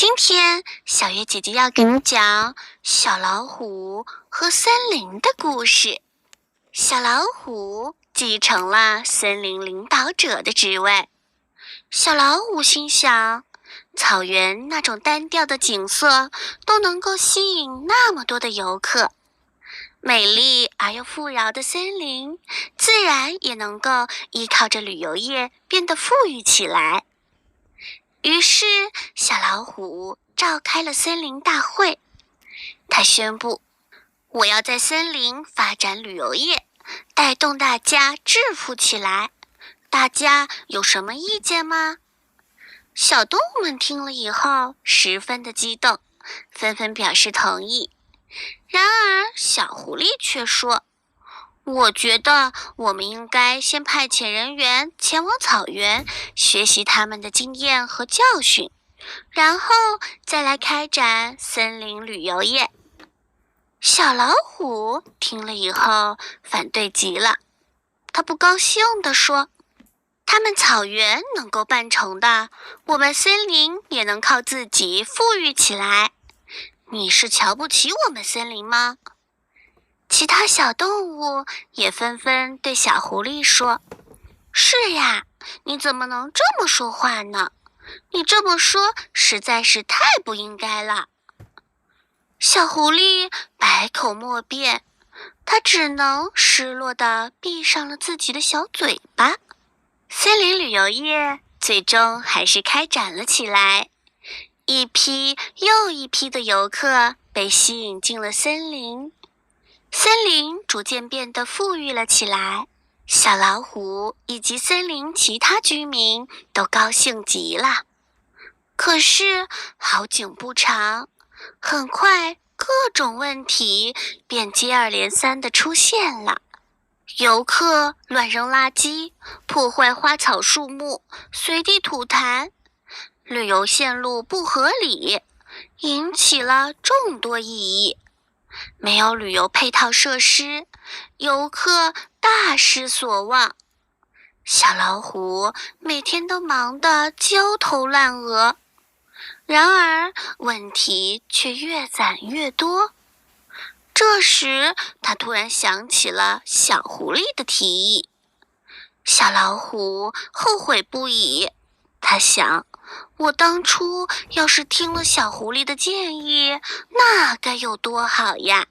今天小月姐姐要给你讲小老虎和森林的故事。小老虎继承了森林领导者的职位。小老虎心想，草原那种单调的景色都能够吸引那么多的游客，美丽而又富饶的森林自然也能够依靠着旅游业变得富裕起来。于是小老虎召开了森林大会，他宣布，我要在森林发展旅游业，带动大家致富起来。大家有什么意见吗？小动物们听了以后十分的激动，纷纷表示同意。然而小狐狸却说，我觉得我们应该先派遣人员前往草原，学习他们的经验和教训，然后再来开展森林旅游业。小老虎听了以后反对极了，他不高兴地说，他们草原能够办成的，我们森林也能靠自己富裕起来。你是瞧不起我们森林吗？其他小动物也纷纷对小狐狸说，是呀，你怎么能这么说话呢？你这么说实在是太不应该了。小狐狸百口莫辩，它只能失落地闭上了自己的小嘴巴。森林旅游业最终还是开展了起来，一批又一批的游客被吸引进了森林，森林逐渐变得富裕了起来。小老虎以及森林其他居民都高兴极了。可是好景不长，很快各种问题便接二连三地出现了。游客乱扔垃圾，破坏花草树木，随地吐痰，旅游线路不合理，引起了众多异议。没有旅游配套设施，游客大失所望。小老虎每天都忙得焦头烂额，然而问题却越攒越多。这时他突然想起了小狐狸的提议。小老虎后悔不已，他想，我当初要是听了小狐狸的建议，那该有多好呀！